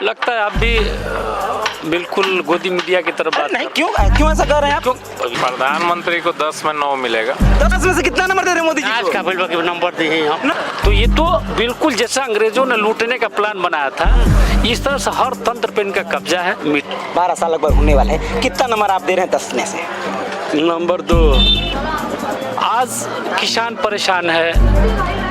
लगता है आप भी बिल्कुल गोदी मीडिया की तरफ बात नहीं, क्यों क्यों ऐसा कर रहे हैं आप? प्रधानमंत्री को 10 में 9 मिलेगा। 10 में से कितना नंबर दे रहे हैं मोदी जी आज को? का बिल्कुल के नंबर दिए हैं हम। तो ये तो बिल्कुल जैसा अंग्रेजों ने लूटने का प्लान बनाया था, इस तरह से हर तंत्र पे इनका कब्जा है। 12 साल लगभग होने वाले हैं, कितना नंबर आप दे रहे हैं 10 में से? नंबर 2, आज किसान परेशान है,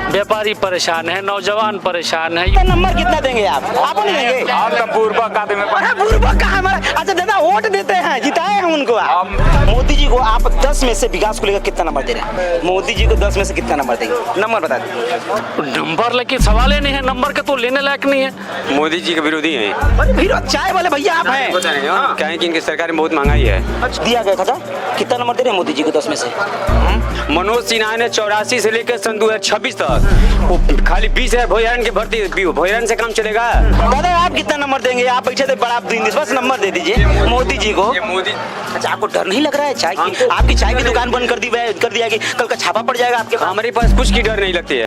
व्यापारी परेशान है, नौजवान परेशान है। कितना नंबर कितना देंगे आप नहीं देंगे? आप तो पूर्वक आदमी में अरे बुर्बक कहाँ हमारा? अच्छा दादा वोट देते हैं, जिताए हैं उनको आप। मोदी जी को आप 10 में से विकास को लेकर कितना नंबर दे रहे हैं? मोदी जी को 10 में से कितना नंबर देंगे? नंबर बता दीजिए। नंबर लेकिन सवाल ही नहीं है, नंबर का तो लेने लायक नहीं है। मोदी जी के विरोधी हैं। अरे विरोध चाय वाले भैया आप हैं। क्या है कि इनकी सरकार में बहुत महंगाई है। दिया गया था कितना नंबर दे रहे हैं मोदी जी को 10 में से? मनोज सिन्हा ने 84 से लेकर सन 2026 तक वो खाली 20,000 भोजन की भर्ती, भोजन से काम चलेगा। दादा आप कितना नंबर देंगे? आप बैठे थे बड़ा देंगे, बस नंबर दे दीजिए मोदी जी को। मोदी अच्छा आपको डर नहीं लग रहा है चाय की? आपकी चाय की दुकान बंद कर दिया कि कल का छापा पड़ जाएगा आपके? हमारे पास कुछ की डर नहीं लगती है।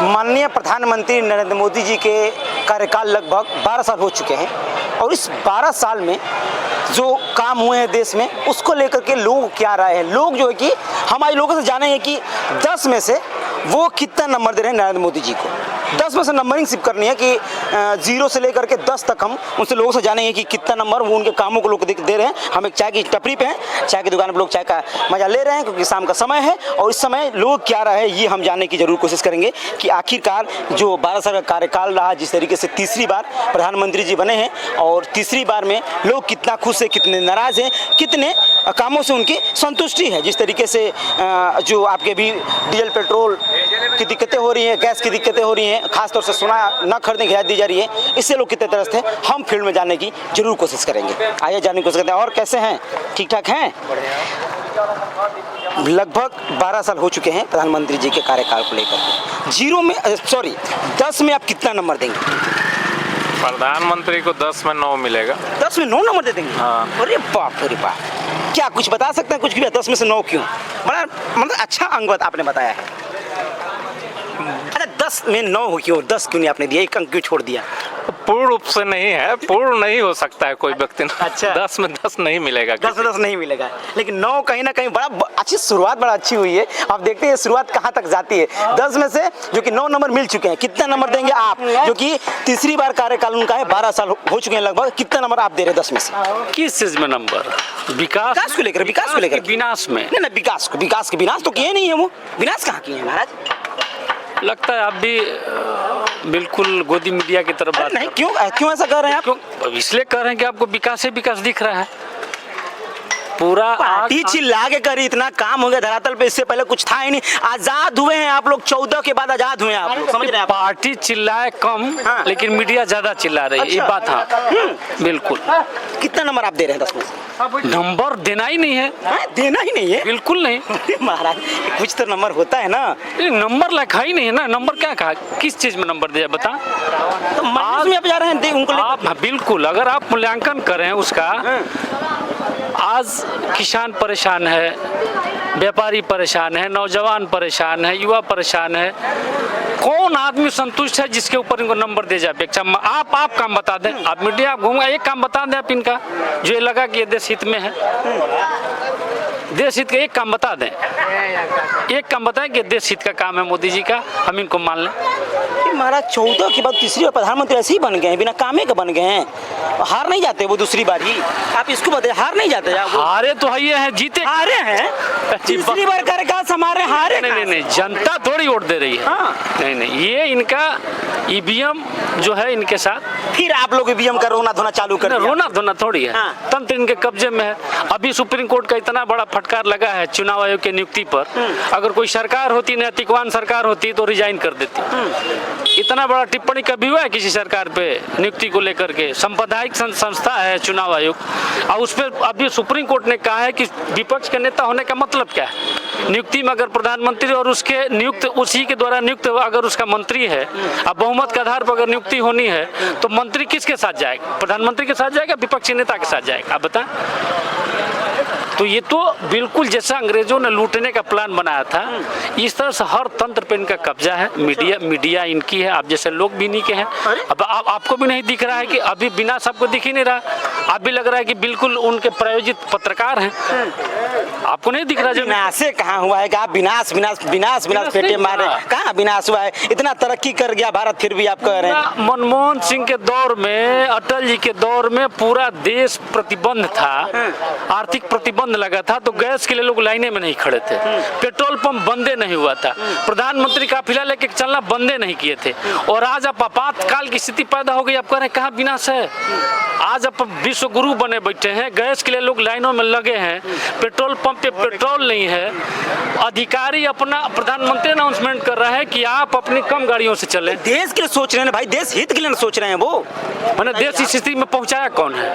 माननीय प्रधानमंत्री नरेंद्र मोदी जी के कार्यकाल लगभग 12 साल हो चुके हैं और इस 12 साल में जो काम हुए हैं देश में, उसको लेकर के लोग क्या राय है? लोग जो है कि हमारे लोगों से जाने हैं कि 10 में से वो कितना नंबर दे रहे हैं नरेंद्र मोदी जी को। 10 में से नंबरिंग सिर्फ करनी है कि 0 से लेकर के 10 तक हम उनसे लोगों से जानेंगे कि कितना नंबर वो उनके कामों को लोग दे रहे हैं। हम एक चाय की टपरी पे हैं, चाय की दुकान पर लोग चाय का मजा ले रहे हैं क्योंकि शाम का समय है और इस समय लोग क्या रहे हैं ये हम जानने की जरूर कोशिश करेंगे कि आखिरकार जो 12 साल का कार्यकाल रहा, जिस तरीके से तीसरी बार प्रधानमंत्री जी बने हैं और तीसरी बार में लोग कितना खुश है, कितने नाराज हैं, कितने कामों से उनकी संतुष्टि है। जिस तरीके से जो आपके भी डीजल पेट्रोल की दिक्कतें हो रही हैं, गैस की दिक्कतें हो रही हैं, खासतौर से सोना न खरीदने की हिदायत दी जा रही है, इससे लोग कितने त्रस्त हैं, हम फील्ड में जानने की जरूर कोशिश करेंगे। आइए जानने की कोशिश करते हैं। और कैसे हैं? ठीक ठाक हैं? लगभग 12 साल हो चुके हैं प्रधानमंत्री जी के कार्यकाल को लेकर। 10 में आप कितना नंबर देंगे? प्रधानमंत्री को 10 में 9 मिलेगा। 10 में 9 नंबर दे देंगे? हाँ। अरे बाप रे बाप, क्या कुछ बता सकते हैं? कुछ भी 10 में से 9 क्यों? बड़ा मतलब अच्छा अंक आपने बताया है। अरे 10 में 9 हो क्यों? 10 क्यों नहीं आपने दिया? एक अंक क्यों छोड़ दिया? पूर्ण रूप से नहीं है, पूर्ण नहीं हो सकता है कोई व्यक्ति। अच्छा। 10 में 10 नहीं मिलेगा। 10 में 10 नहीं मिलेगा, लेकिन 9 कहीं ना कहीं बड़ा अच्छी शुरुआत, बड़ा अच्छी हुई है। आप देखते हैं शुरुआत कहाँ तक जाती है। 10 में से जो कि 9 नंबर मिल चुके हैं, कितना नंबर देंगे आप? जो कि तीसरी बार कार्यकाल उनका है, 12 साल हो चुके हैं लगभग, कितना नंबर आप दे रहे हैं 10 में से? किस चीज में नंबर? विकास को लेकर? विकास को लेकर? विनाश में नहीं, विकास के विनाश तो किए नहीं है वो। विनाश कहाँ किए हैं महाराज? लगता है आप भी बिल्कुल गोदी मीडिया की तरफ बात नहीं, क्यों ऐसा कर रहे हैं आप? क्यों? इसलिए कर रहे हैं कि आपको विकास ही विकास दिख रहा है। पूरा पार्टी चिल्ला के करी, इतना काम हो गया धरातल पे, इससे पहले कुछ था ही नहीं। आजाद हुए हैं आप लोग, 14 के बाद आजाद हुए हैं आप लोग, समझ रहे हैं? पार्टी चिल्लाए कम, हाँ। लेकिन मीडिया ज्यादा चिल्ला रही है। ये बात हाँ, बिल्कुल। कितना नंबर आप दे रहे हैं 10 में से? नंबर देना ही नहीं है। देना ही नहीं है? बिल्कुल नहीं। महाराज कुछ तो नंबर होता है ना। नंबर लिखा ही नहीं है ना। नंबर क्या कहा? किस चीज में नंबर दिया बता? तो माइनस में आप जा रहे हैं उनको आप बिल्कुल, अगर आप मूल्यांकन करें उसका, आज किसान परेशान है, व्यापारी परेशान है, नौजवान परेशान है, युवा परेशान है। कौन आदमी संतुष्ट है जिसके ऊपर इनको नंबर दे जाए अपेक्षा? आप काम बता दें। आप मीडिया आप घूम, एक काम बता दें आप इनका जो ये लगा कि ये देश हित में है। देश हित का एक काम बता दें, एक काम बताएं कि देश हित का काम है मोदी जी का, हम इनको मान लें। महाराज 14 के बाद तीसरी बार प्रधानमंत्री ऐसे ही बन गए हैं, बिना कामे के बन गए हैं। हार नहीं जाते वो दूसरी बार ही? आप इसको बताइए, हार नहीं जाते? हारे तो है, ये हैं, जीते हारे हैं। तीसरी बार कार्यकाल हमारे हारे? नहीं, जनता थोड़ी वोट दे रही है। हाँ। नहीं, ये इनका ईवीएम जो है इनके साथ। फिर आप लोग ईवीएम का रोना धोना चालू कर दिया? रोना धोना थोड़ी है। हाँ। तंत्र इनके कब्जे में है। अभी सुप्रीम कोर्ट का इतना बड़ा फटकार लगा है चुनाव आयोग की नियुक्ति पर। अगर कोई सरकार होती, नैतिकवान सरकार होती तो रिजाइन कर देती। इतना बड़ा टिप्पणी कभी हुआ है किसी सरकार पे नियुक्ति को लेकर के? सांप्रदायिक संस्था है चुनाव आयोग, और उस पर अभी सुप्रीम कोर्ट ने कहा है कि विपक्ष के नेता होने का मतलब क्या है? नियुक्ति में अगर प्रधानमंत्री और उसके नियुक्त, उसी के द्वारा नियुक्त अगर उसका मंत्री है, अब बहुमत के आधार पर अगर नियुक्ति होनी है तो मंत्री किसके साथ जाएगा? प्रधानमंत्री के साथ जाएगा, विपक्षी नेता के साथ जाएगा? आप बताएं। तो ये तो बिल्कुल जैसा अंग्रेजों ने लूटने का प्लान बनाया था, इस तरह से हर तंत्र पे इनका कब्जा है। मीडिया इनकी है, आप जैसे लोग भी इन्हीं के हैं। अब आपको भी नहीं दिख रहा है कि अभी विनाश आपको दिख ही नहीं रहा, आप भी लग रहा है कि बिल्कुल उनके प्रायोजित पत्रकार हैं, आपको नहीं दिख रहा। विनाश कहाँ हुआ है कि आप विनाश विनाश विनाश विनाश पेटे मारे, कहाँ विनाश हुआ है? इतना तरक्की कर गया भारत, फिर भी आप कह रहे हैं। मनमोहन सिंह के दौर में, अटल जी के दौर में पूरा देश प्रतिबंध था, आर्थिक प्रतिबंध लगा था, तो गैस के लिए लोग लाइने में नहीं खड़े थे, पेट्रोल पंप बंदे नहीं हुआ था, प्रधानमंत्री काफिला लेके चलना बंदे नहीं किए थे। और आज आप आपातकाल की स्थिति पैदा हो गई, आप कह रहे हैं कहाँ विनाश है? आज आप विश्व गुरु बने बैठे हैं, गैस के लिए लोग लाइनों में लगे हैं, पेट्रोल पंप पे पेट्रोल नहीं है, अधिकारी अपना प्रधानमंत्री अनाउंसमेंट कर रहा है कि आप अपनी कम गाड़ियों से चले। देश के लिए सोच रहे हैं भाई, देश हित के लिए सोच रहे हैं वो। मैंने देश इस स्थिति में पहुंचाया कौन है?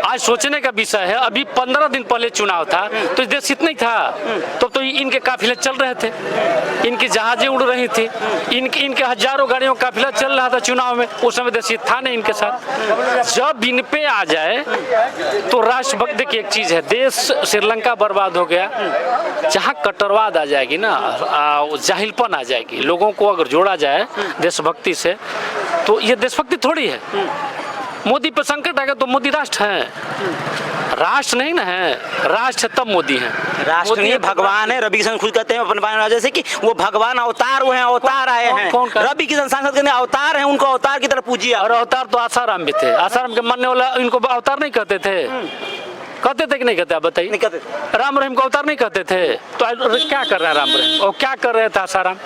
आज सोचने का विषय है। अभी 15 दिन पहले चुनाव था तो देश हित नहीं था, तो इनके काफिले चल रहे थे, इनकी जहाजें उड़ रही थी, इनके हजारों गाड़ियों का काफिला चल रहा था चुनाव में। उस समय देश हित था नहीं इनके साथ। जब इन पे आ जाए तो राष्ट्रभक्त, देखिए एक चीज है, देश श्रीलंका बर्बाद हो गया, जहाँ कट्टरवाद आ जाएगी ना, जाहिलपन आ जाएगी, लोगों को अगर जोड़ा जाए देशभक्ति से, तो ये देशभक्ति थोड़ी है। मोदी पर संकट आ गया तो मोदी राष्ट्र है, राष्ट्र नहीं ना है, राष्ट्र तब मोदी है। राष्ट्र नहीं, भगवान है। रवि किशन खुद कहते हैं अपन वजह से कि वो भगवान अवतार, वो हैं अवतार आए हैं। रवि किशन सांसद कहते हैं अवतार हैं, उनको अवतार की तरह पूजिए। और अवतार तो आसाराम भी थे, आसाराम के मानने वाला इनको अवतार नहीं कहते थे, कहते थे कि नहीं कहते? आप बताइए। नहीं कहते। राम रहीम को अवतार नहीं कहते थे, तो क्या कर रहे हैं राम रहीम, और क्या कर रहे थे आसाराम?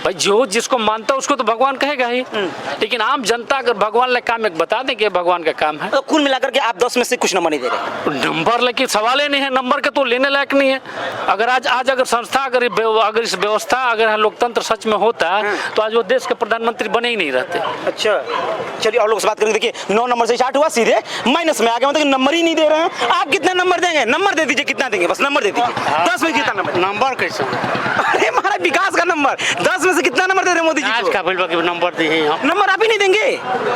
भाई जो जिसको मानता है उसको तो भगवान कहेगा ही, लेकिन आम जनता अगर भगवान ले काम एक बता दें कि भगवान का काम है, तो कुल मिलाकर के आप 10 में से कुछ नंबर नहीं दे रहे। नंबर लेके सवाल ही नहीं है, नंबर के तो लेने लायक नहीं है। अगर आज अगर संस्था अगर इस व्यवस्था अगर लोकतंत्र सच में होता तो आज वो देश के प्रधानमंत्री बने ही नहीं रहते। अच्छा चलिए और लोग से बात करेंगे। देखिए 9 नंबर से स्टार्ट हुआ, सीधे माइनस में आ गया, मतलब नंबर ही नहीं दे रहे हैं। आप कितना नंबर देंगे? नंबर दे दीजिए, कितना देंगे? बस नंबर दे दीजिए। 10 में कितना नंबर? नंबर कैसे? अरे हमारा विकास का नंबर 10 में से कितना नंबर दे रहे हैं मोदी जी आज को? का बिल बाकी नंबर दिए हैं हम। नंबर आप ही नहीं देंगे?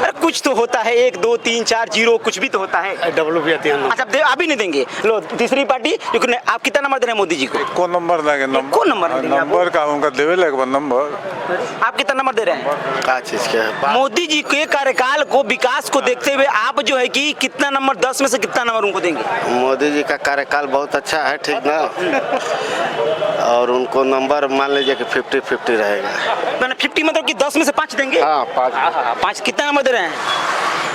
अरे कुछ तो होता है, 1 2 3 4 0 कुछ भी तो होता है। डब्लू भी आते हैं। अच्छा आप ही नहीं देंगे। लो तीसरी पार्टी, क्योंकि आप कितना नंबर दे रहे हैं मोदी जी को? कौन नंबर देंगे? कौन नंबर देंगे? नंबर का उनका देवे लगभग नंबर। आप कितना नंबर दे रहे हैं? क्या चीज के? मोदी जी के कार्यकाल को, विकास को देखते हुए आप जो है कि कितना नंबर, 10 में से कितना नंबर उनको देंगे? मोदी जी का कार्यकाल बहुत अच्छा है, ठीक ना, और उनको नंबर मान लीजिए कि 50-50 रहेगा। मैंने 50 मतलब कि 10 में से 5 देंगे? हाँ 5। 5 कितना नंबर दे रहे हैं?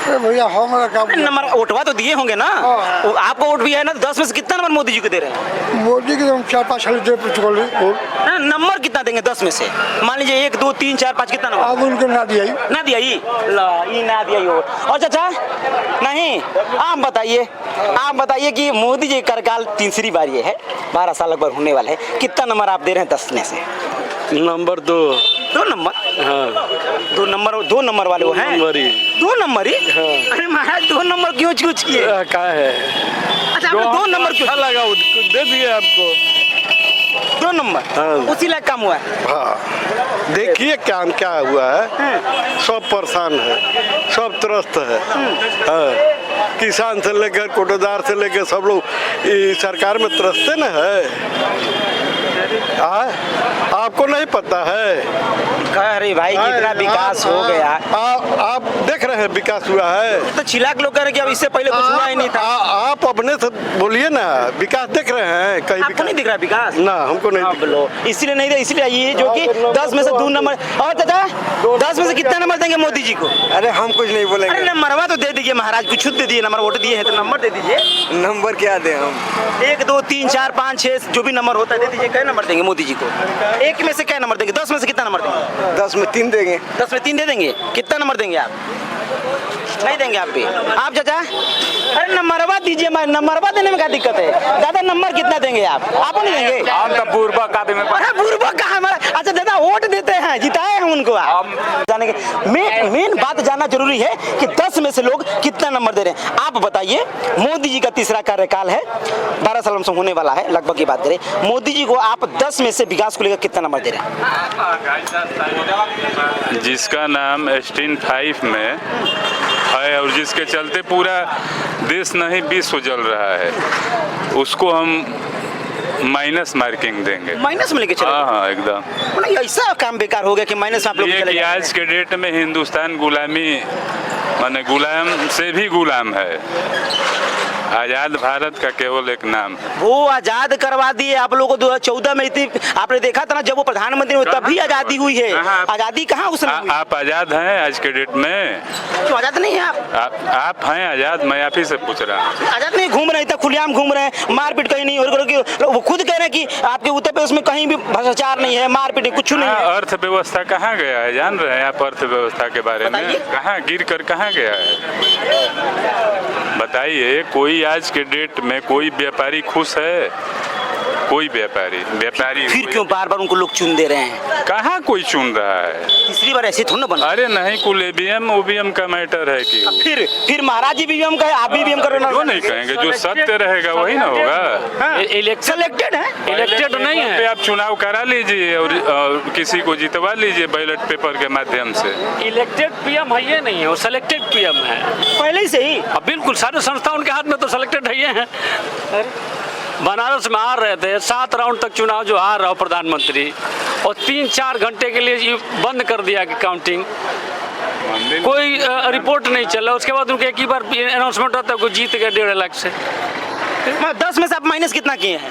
भैया हमारा काम नंबर वोटवा तो दिए होंगे ना, आपको वोट भी है ना, 10 में से कितना नंबर मोदी जी को दे रहे हैं? मोदी के 4-5 साल दे चुके। नंबर कितना देंगे 10 में से? मान लीजिए 1 2 3 4 5 कितना नंबर? अब उनको ना दिया ना दिया ही, ला ये ना दिया ही वोट। और चाचा नहीं, आप बताइए कि मोदी जी का कार्यकाल तीसरी बार ये है, 12 साल लगभग होने वाला है, कितना नंबर आप दे रहे हैं 10 में से? Number 2 number. हाँ 2 नंबर वाले वो हैं? 2 नंबर ही? अरे महाराज 2 नंबर क्यों चूज किए? क्या है? अच्छा आपने 2 नंबर क्यों लगा दे दिए आपको 2 नंबर? हाँ। उसी लायक काम हुआ है। हाँ देखिए क्या हुआ है, सब परेशान है, सब त्रस्त है। हाँ किसान से लेकर कोटेदार से लेकर सब लोग सरकार में त्रस्ते न है। आपको नहीं पता है? कह रहे भाई कितना विकास हो गया। आप देख रहे हैं विकास हुआ है, तो छिलाक लोग कह रहे कि अब इससे पहले कुछ हुआ ही नहीं था। आप अपने से बोलिए ना, विकास देख रहे हैं कहीं? आपको नहीं दिख रहा विकास? ना हमको नहीं दिख बोलो, इसीलिए नहीं दे, इसलिए ये जो कि 10 में से 2 नंबर। और चाचा 10 में से कितना नंबर देंगे मोदी जी को? अरे हम कुछ नहीं बोलेंगे। अरे नंबरवा तो दे दीजिए महाराज, कुछ दे दीजिए, नंबर वोट दिए हैं तो नंबर दे दीजिए। नंबर क्या दें हम? 1 2 3 4 5 6 जो भी नंबर होता है दे दीजिए। क्या नंबर देंगे मोदी जी को? 1 में से क्या नंबर देंगे? 10 में से कितना नंबर देंगे? 10 में 3 देंगे। 10 में 3 दे देंगे। कितना नंबर देंगे आप? नहीं देंगे आप भी? आप चाचा अरे नंबरवा दीजिए, नंबरवा देने में क्या दिक्कत है? दादा नंबर कितना देंगे आप? आप नहीं देंगे? हम तो पूर्वक आदमी। अरे पूर्वक कहाँ हमारा? अच्छा दादा वोट देते हैं, जिताए हैं उनको आप। जाने के मेन बात जानना जरूरी है कि 10 में से लोग कितना नंबर दे रहे हैं। आप बताइए, मोदी जी का तीसरा कार्यकाल है, 12 साल से होने वाला है लगभग की बात करें, मोदी जी को आप 10 में से विकास को लेकर कितना नंबर दे रहे हैं? जिसका नाम एस्टीन 5 में है और जिसके चलते पूरा देश नहीं विश्व जल रहा है, उसको हम माइनस मार्किंग देंगे। माइनस में लेके चले? हाँ एकदम। मतलब ऐसा काम बेकार हो गया कि माइनस में आप लोग ये चले कि जाते आज के डेट में हिंदुस्तान गुलामी माने गुलाम से भी गुलाम है। आजाद भारत का केवल एक नाम है। वो आजाद करवा दिए आप लोगों को 2014 में। इतनी आपने देखा था ना जब वो प्रधानमंत्री हुए तभी आजादी हुई है। आजादी कहाँ उसने हुई? आप आजाद हैं आज के डेट में? क्यों आजाद नहीं है आप हैं आजाद? मैं आप ही से पूछ रहा हूँ। आजाद नहीं, घूम रहे थे, खुलेआम घूम रहे हैं, मारपीट कहीं नहीं हो रही। वो खुद कह रहे हैं कि आपके उत्तर प्रदेश में कहीं भी भ्रष्टाचार नहीं है, मारपीट नहीं, कुछ नहीं है। अर्थव्यवस्था कहाँ गया है? जान रहे हैं आप अर्थव्यवस्था के बारे में? बताइए। कहाँ गिर कर कहाँ गया है बताइए। कोई आज के डेट में कोई व्यापारी खुश है? कोई व्यापारी फिर क्यों बार बार उनको लोग चुन दे रहे हैं? कहाँ कोई चुन रहा है? तीसरी बार ऐसे थोड़ा ना बना। अरे नहीं, कुल ईवीएम ओवीएम का मैटर है कि फिर महाराज जी भी हम कहे, आप भी हम करो। जो नहीं कहेंगे, जो सत्य रहेगा वही ना होगा। इलेक्टेड है, इलेक्टेड नहीं है। आप चुनाव करा लीजिए और किसी को जितवा लीजिए बैलेट पेपर के माध्यम से। इलेक्टेड पीएम है ये नहीं है, वो सिलेक्टेड पीएम है पहले से ही। अब बिल्कुल सारे संस्था उनके हाथ में तो सिलेक्टेड है ये हैं। बनारस में आ रहे थे 7 राउंड तक चुनाव जो हार रहा प्रधानमंत्री, और 3-4 घंटे के लिए ये बंद कर दिया कि काउंटिंग, कोई रिपोर्ट नहीं चला। उसके बाद उनके एक ही बार अनाउंसमेंट होता है कोई जीत गया 1.5 लाख से। 10 में से आप माइनस कितना किए हैं?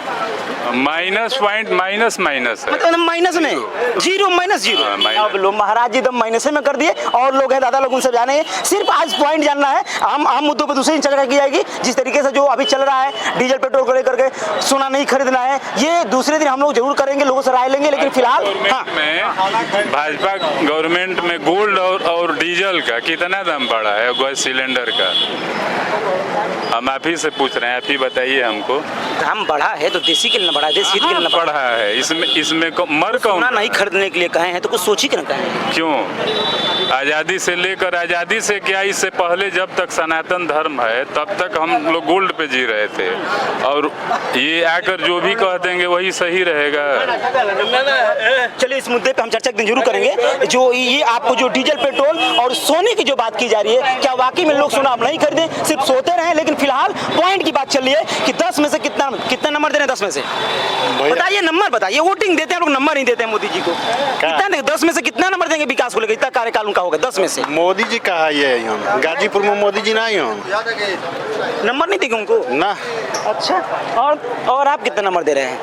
माइनस पॉइंट माइनस है। मतलब माइनस में जीरो, माइनस जीरो। माइनस। अब लोग महाराज जी दम माइनस में कर दिए, और लोग हैं दादा लोग उनसे जाने हैं। सिर्फ आज पॉइंट जानना है, हम मुद्दों पर दूसरी चर्चा की जाएगी। जिस तरीके से जो अभी चल रहा है डीजल पेट्रोल को लेकर के, सोना नहीं खरीदना है, ये दूसरे दिन हम लोग जरूर करेंगे, लोगों से राय लेंगे। लेकिन फिलहाल भाजपा गवर्नमेंट में गोल्ड और डीजल का कितना दाम बढ़ा है? गैस सिलेंडर का हम आप ही से पूछ रहे हैं, आप ही बताइए हमको। दाम बढ़ा है तो देसी के लिए बढ़ा है, देसी के लिए बढ़ा है। इसमें मर कौन? सोना नहीं खरीदने के लिए कहे हैं तो कुछ सोची कर कहे। क्यों? आज़ादी से लेकर, आज़ादी से क्या, इससे पहले जब तक सनातन धर्म है तब तक हम लोग गोल्ड पे जी रहे थे, और ये आकर जो भी कह देंगे वही सही रहेगा। चलिए इस मुद्दे पे हम चर्चा एक दिन जरूर करेंगे। जो ये आपको जो डीजल पेट्रोल और सोने की जो बात की जा रही है, क्या वाकई में लोग सोना आप नहीं खरीदें, सिर्फ सोते रहे? लेकिन फिलहाल पॉइंट की बात चल रही है कि 10 में से कितना नंबर दे रहे हैं? 10 में से बताइए, नंबर बताइए। वोटिंग देते हैं लोग, नंबर नहीं देते हैं मोदी जी को। कितना 10 में से कितना नंबर देंगे विकास को लेकर? इतना कार्यकाल उनका होगा 10 में से। मोदी जी कहा ये गाजीपुर में मोदी जी नहीं हो, नंबर नहीं देंगे उनको ना। अच्छा, और आप कितना नंबर दे रहे हैं?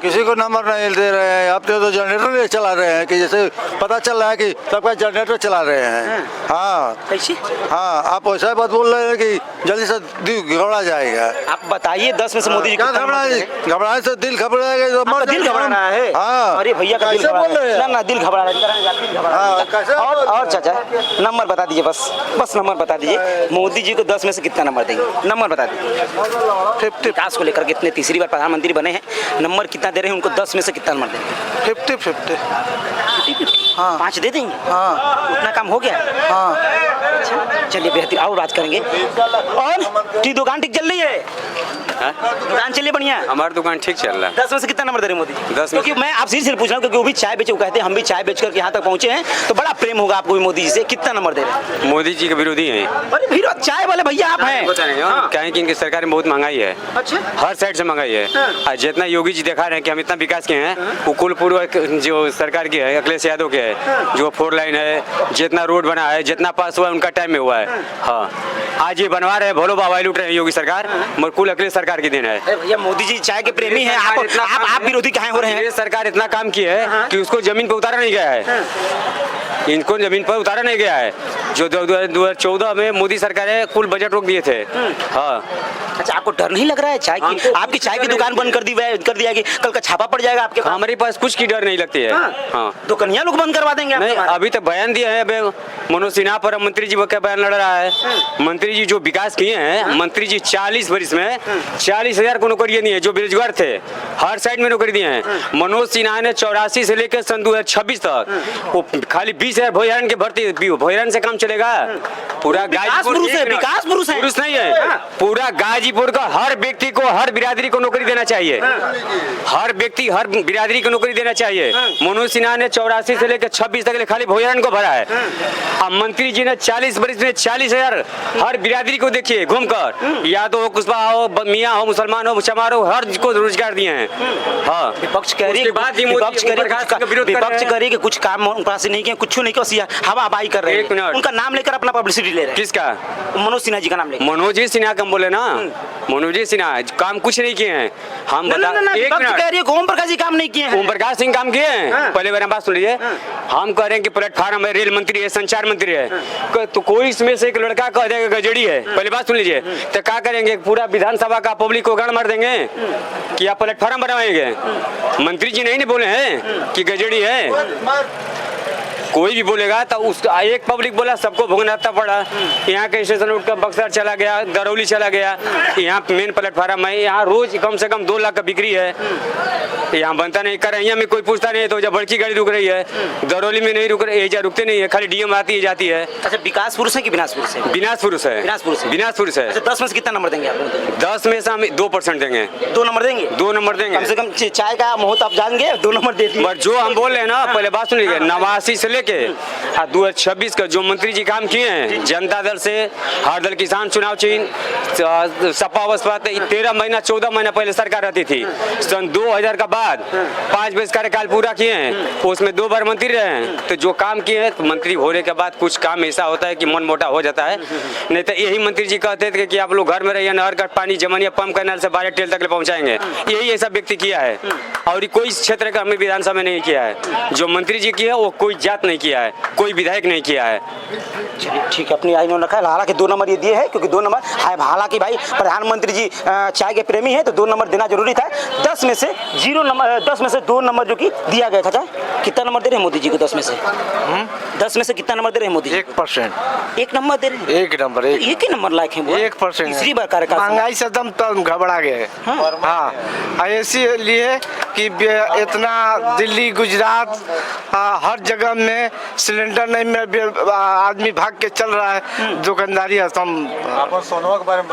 किसी को नंबर नहीं दे रहे हैं। अब तो जनरेटर चला रहे हैं कि जैसे पता चल रहा है कि सबका जनरेटर चला रहे हैं। हाँ कैसे? हाँ, आप वैसा बात बोल रहे हैं कि जल्दी से दिल घबरा जाएगा। आप बताइए 10 में से मोदी जी क्या घबराने से दिल घबराएगा? आपका दिल घबरा रहा है? हाँ। अरे भैया का दिल कैसे घबरा बोल रहे हैं? रहा है। ना दिल घबरा रहा है। और चाचा नंबर बता दीजिए, बस नंबर बता दीजिए। मोदी जी को 10 में से कितना नंबर देंगे? नंबर बता दीजिए। 50 विकास को लेकर कितने, तीसरी बार प्रधानमंत्री बने हैं, नंबर कितना दे रहे हैं उनको? 10 में से कितना नंबर देंगे? 50-50। हाँ, 5 दे देंगे? हाँ, उतना काम हो गया? हाँ। अच्छा, चलिए बेहतर, और बात करेंगे। और की दुकान ठीक चल रही है? दुकान चलिए बढ़िया। हमारी दुकान ठीक चल रहा है। 10 में से कितना नंबर दे रहे हैं मोदी? 10 में। क्योंकि मैं आपसे सिर्फ पूछ रहा हूँ, क्योंकि वो भी चाय बेचे, वो कहते हैं हम भी चाय बेच करके यहाँ तक पहुँचे हैं, तो बड़ा प्रेम होगा आपको भी मोदी जी से। कितना नंबर दे रहे हैं? मोदी जी के विरोधी हैं। अरे फिर चाय वाले भैया आप हैं। कहें कि इनकी सरकार में बहुत महंगाई है। अच्छा, हर साइड से महंगाई है। और जितना योगी जी दिखा रहे हैं कि हम इतना विकास किए हैं, वो कुल पूर्व जो सरकार की है, अखिलेश यादव के है, जो 4 लाइन है, जितना रोड बना है, जितना पास हुआ है उनका टाइम में हुआ है। हाँ, आज ये बनवा रहे हैं, भोलो बाबा लूट रहे हैं योगी सरकार, मगर कुल अखिलेश सरकार की देन है। भैया मोदी जी चाय के प्रेमी हैं, आप विरोधी कहाँ हो रहे हैं? ये सरकार इतना काम की है कि उसको जमीन पर उतारा नहीं गया है। इनको जमीन पर उतारा नहीं गया है। जो 2014 में मोदी सरकार ने कुल बजट रोक दिए थे। हाँ। अच्छा, आपको डर नहीं लग रहा है चाय की? आपकी चाय की दुकान बंद कर दिया कि कल का छापा पड़ जाएगा आपके? हमारे पास कुछ की डर नहीं लगती है। हाँ, तो कन्या लोग बंद करवा देंगे? नहीं, अभी तक बयान दिया है। मनोज सिन्हा पर मंत्री जी का बयान लड़ रहा है। मंत्री जी जो विकास किए हैं, मंत्री जी 40 वर्ष में 40,000 को नौकरियां दी है। जो बेरोजगार थे हर साइड में नौकरी दिए हैं। मनोज सिन्हा ने 84 से लेकर सन 2026 तक वो खाली 20,000 भोजन के भर्ती, भोजन से काम चलेगा। पूरा गाजीपुर विकास पुरुष है, पुरुष नहीं है। पूरा गाजीपुर का हर व्यक्ति को, हर बिरादरी को नौकरी देना चाहिए। हर व्यक्ति, हर बिरादरी को नौकरी देना चाहिए। मनोज सिन्हा ने 84 84 से लेकर 26 तक खाली भोजन को भरा है। अब मंत्री जी ने 40 बरिस में 40,000 हर बिरादरी को देखिए घूमकर, या तो कुशवा हो, मियाँ हो, मुसलमान हो, चमार हो, हर को रोजगार दिए हैं। हाँ, विपक्ष कह रही है कि कुछ काम उनका से नहीं किया, कुछ नहीं किया, हवाबाई कर रहे एक हैं, मिनट। उनका नाम लेकर अपना पब्लिसिटी ले रहे हैं। किसका? मनोज सिन्हा जी का नाम लेकर। मनोज जी सिन्हा का हम बोले ना, मनोज जी सिन्हा काम कुछ नहीं किए हैं। हम बता, एक विपक्ष मिनट, कह रही है कि ओम प्रकाश जी काम नहीं किए हैं। ओम प्रकाश सिंह काम किए हैं। हाँ। पहले मेरा बात सुन लीजिए। हम कह रहे हैं कि प्लेटफार्म है, रेल मंत्री है, संचार मंत्री है, तो कोई इसमें से एक लड़का कह देगा गजड़ी है, पहले बात सुन लीजिए, तो क्या करेंगे? पूरा विधानसभा का पब्लिक को गाड़ मार देंगे कि आप प्लेटफार्म बनवाएंगे? मंत्री जी नहीं बोले हैं कि गजड़ी है। कोई भी बोलेगा तो उसका एक पब्लिक बोला, सबको भुगतना पड़ा। यहाँ के स्टेशन उठकर बक्सर चला गया, दरौली चला गया, यहाँ मेन प्लेटफार्म है, यहाँ रोज कम से कम 2 लाख का बिक्री है, यहाँ बनता नहीं। करैया में कोई पूछता नहीं है, तो जब बड़की गाड़ी रुक रही है, दरौली में नहीं रुक रही है, रुकते नहीं है, खाली डीएम आती है जाती है। अच्छा, विकासपुर से कि बिनासपुर से? बिनासपुर से। बिनासपुर से। बिनासपुर से। अच्छा, 10 में से कितना नंबर देंगे आप? 10 में से हम 2% देंगे। 2 नंबर देंगे? 2 नंबर देंगे। कम से कम चाय का मुहूर्त आप जानेंगे, 2 नंबर दे दिए। पर जो हम बोल रहे हैं ना, पहले बात सुनिए, 89 से लेके 2026 का जो मंत्री जी काम किए हैं, जनता दल से, हर दल किसान चुनाव चिन्ह, सपा बसपा, 13 महीना 14 महीना पहले सरकार रहती थी। सन 2000 का बाद 5 वर्ष कार्यकाल पूरा किए हैं, उसमें 2 बार मंत्री रहे हैं। तो जो काम किए हैं, तो मंत्री होने के बाद कुछ काम ऐसा होता है कि मन मोटा हो जाता है। नहीं तो यही मंत्री जी कहते थे कि आप लोग घर में रहिए, नहर का पानी जमनिया पंप कैनाल से 12 टेल तक पहुंचाएंगे। यही ऐसा व्यक्ति किया है, और कोई क्षेत्र का हमने विधानसभा में नहीं किया है। जो मंत्री जी किया है वो कोई जात नहीं किया है, कोई विधायक नहीं किया है। चलिए ठीक है, अपनी आई में रखा है। हालांकि 2 नंबर ये दिए हैं, क्योंकि 2 नंबर हालांकि भाई प्रधानमंत्री जी चाय के प्रेमी हैं, तो 2 नंबर देना जरूरी था। 10 में से 0 नंबर, 10 में से 2 नंबर जो कि दिया गया था। कितना नंबर दे रहे हैं मोदी जी को 10 में से? 10 में से कितना नंबर दे रहे हैं मोदी? 1%। 1 नंबर दे रहे हैं? 1 नंबर, एक ही नंबर लायक है वो। 1%। तीसरी बार कार्यकाल। महंगाई से दम तम घबरा गए। हाँ, इसीलिए कि इतना दिल्ली गुजरात हर जगह में सिलेंडर नहीं में आदमी भाग के चल रहा है। दुकानदारी सोनवा के बारे में।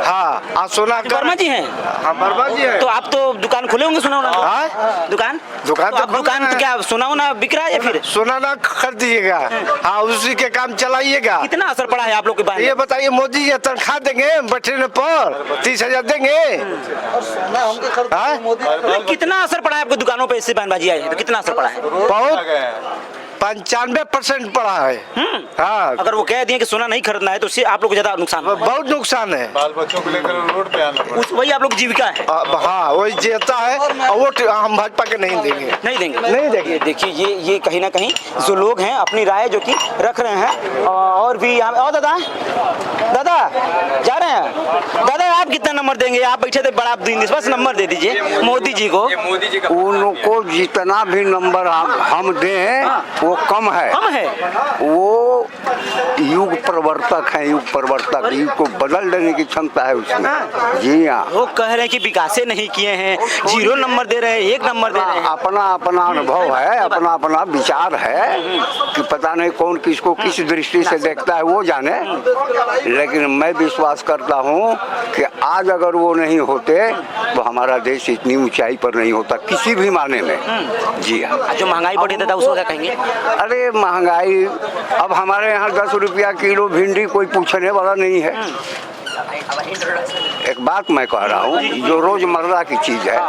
हाँ, सोना का वर्मा जी हैं। हाँ, वर्मा जी है। तो आप तो दुकान खोले होंगे, सुना होना? दुकान तो आप दुकान तो क्या सोना होना बिक रहा है या फिर सोना ना खरीदिएगा? हाँ, उसी के काम चलाइएगा। कितना असर पड़ा है आप लोग के बारे में? ये बताइए, मोदी जी तनख्वाह देंगे बैठने पर 30,000 देंगे? कितना असर पड़ा है आपको दुकानों पे? इससे बयानबाजी आई है तो कितना असर पड़ा है? बहुत 95% पड़ा है। हाँ, अगर वो कह दिए कि सोना नहीं खरीदना है तो उससे आप लोग को ज्यादा नुकसान होगा। बहुत नुकसान है। बाल बच्चों को लेकर रोड पे आना पड़ता वही आप लोग की जीविका है। हाँ, वही जीता है, और वोट हम भाजपा के नहीं देंगे। नहीं देंगे? नहीं देंगे। देखिए, ये कहीं ना कहीं जो लोग हैं अपनी राय जो कि रख रहे हैं। और भी और दादा जा रहे हैं। दादा, आप कितना नंबर देंगे? आप बैठे थे, बड़ा बस नंबर दे दीजिए मोदी जी को। उनको जितना भी नंबर हम दें वो कम है। वो युग प्रवर्तक है, युग प्रवर्तक, युग को बदल देने की क्षमता है उसमें। जी हाँ, वो कह रहे हैं कि विकासे नहीं किए हैं, 0 नंबर दे रहे हैं, 1 नंबर दे रहे हैं। अपना अपना अनुभव है, अपना अपना विचार है कि पता नहीं कौन किसको किस दृष्टि से देखता है वो जाने। लेकिन मैं विश्वास करता हूँ कि आज अगर वो नहीं होते तो हमारा देश इतनी ऊंचाई पर नहीं होता किसी भी माने में। जी हाँ। जो महंगाई बढ़ी था उसको क्या कहेंगे? अरे महंगाई, अब हमारे यहाँ 10 रुपया किलो भिंडी कोई पूछने वाला नहीं है। एक बात मैं कह रहा हूँ, जो रोजमर्रा की चीज है,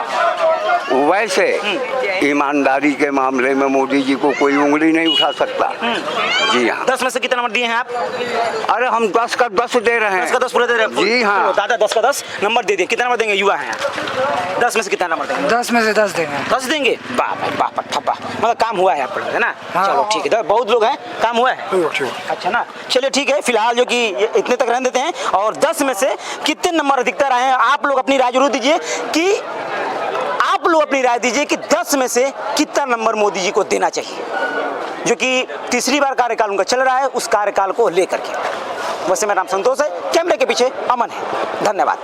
वैसे ईमानदारी के मामले में मोदी जी को कोई उंगली नहीं उठा सकता। जी हाँ। 10 में से कितना नंबर दिए हैं आप? अरे हम 10 का 10 दे रहे हैं। 10 का 10 पूरा दे रहे हैं? जी हाँ। दादा 10 का 10 नंबर दे दिए। कितना नंबर देंगे? युवा हैं, 10 में से कितना नंबर देंगे? 10 में से 10 देंगे। 10 देंगे? वाह, ठप्पा, मतलब काम हुआ है आप लोग, है ना? चलो ठीक है, बहुत लोग हैं, काम हुआ है। अच्छा ना, चलिए ठीक है, फिलहाल जो कि इतने तक रहने देते हैं। और 10 में से कितने नंबर अधिकतर आए हैं, आप लोग अपनी राय जरूर दीजिए कि आप लोग अपनी राय दीजिए कि 10 में से कितना नंबर मोदी जी को देना चाहिए, जो कि तीसरी बार कार्यकाल उनका चल रहा है, उस कार्यकाल को लेकर के। वैसे मेरा नाम संतोष है, कैमरे के पीछे अमन है। धन्यवाद।